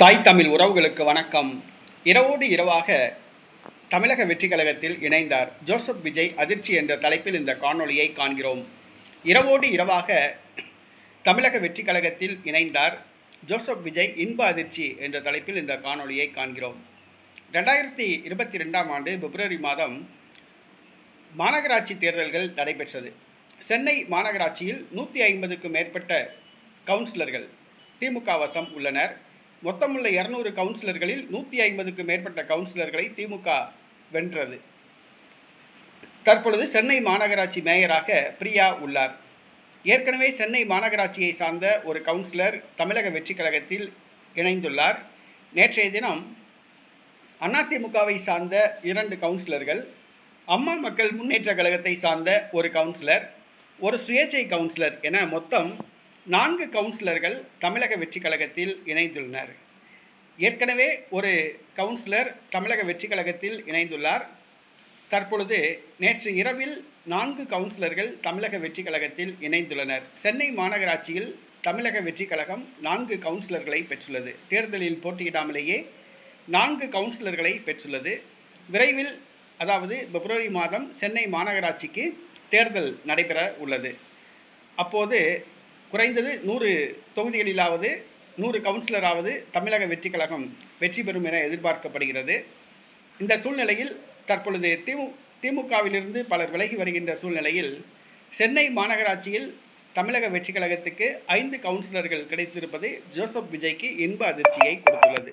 தாய் தமிழ் உறவுகளுக்கு வணக்கம். இரவோடு இரவாக தமிழக வெற்றி கழகத்தில் இணைந்தார் ஜோசப் விஜய். அதிர்ச்சி என்ற தலைப்பில் இந்த காணொளியை காண்கிறோம். இரவோடு இரவாக தமிழக வெற்றி கழகத்தில் இணைந்தார் ஜோசப் விஜய். இன்ப அதிர்ச்சி என்ற தலைப்பில் இந்த காணொளியை காண்கிறோம். 2022ஆம் ஆண்டு பிப்ரவரி மாதம் மாநகராட்சி தேர்தல்கள் நடைபெற்றது. சென்னை மாநகராட்சியில் 150க்கும் மேற்பட்ட கவுன்சிலர்கள் திமுக வசம் உள்ளனர். மொத்தமுள்ள 200 கவுன்சிலர்களில் 150க்கும் மேற்பட்ட கவுன்சிலர்களை திமுக வென்றது. தற்பொழுது சென்னை மாநகராட்சி மேயராக பிரியா உள்ளார். ஏற்கனவே சென்னை மாநகராட்சியை சார்ந்த ஒரு கவுன்சிலர் தமிழக வெற்றி கழகத்தில் இணைந்துள்ளார். நேற்றைய தினம் அதிமுகவை சார்ந்த 2 கவுன்சிலர்கள், அம்மா மக்கள் முன்னேற்ற கழகத்தை சார்ந்த ஒரு கவுன்சிலர், ஒரு சுயேட்சை கவுன்சிலர் என மொத்தம் 4 கவுன்சிலர்கள் தமிழக வெற்றி கழகத்தில் இணைந்துள்ளனர். ஏற்கனவே ஒரு கவுன்சிலர் தமிழக வெற்றி கழகத்தில் இணைந்துள்ளார். தற்பொழுது நேற்று இரவில் 4 கவுன்சிலர்கள் தமிழக வெற்றி கழகத்தில் இணைந்துள்ளனர். சென்னை மாநகராட்சியில் தமிழக வெற்றி கழகம் 4 கவுன்சிலர்களை பெற்றுள்ளது. தேர்தலில் போட்டியிடாமலேயே 4 கவுன்சிலர்களை பெற்றுள்ளது. விரைவில், அதாவது பிப்ரவரி மாதம் சென்னை மாநகராட்சிக்கு தேர்தல் நடைபெற உள்ளது. அப்போது குறைந்தது 100 தொகுதிகளிலாவது 100 கவுன்சிலராவது தமிழக வெற்றி கழகம் வெற்றி பெறும் என எதிர்பார்க்கப்படுகிறது. இந்த சூழ்நிலையில் தற்பொழுது திமுகவிலிருந்து பலர் விலகி வருகின்ற சூழ்நிலையில் சென்னை மாநகராட்சியில் தமிழக வெற்றி கழகத்துக்கு 5 கவுன்சிலர்கள் கிடைத்திருப்பது ஜோசப் விஜய்க்கு இன்ப அதிர்ச்சியை கொடுத்துள்ளது.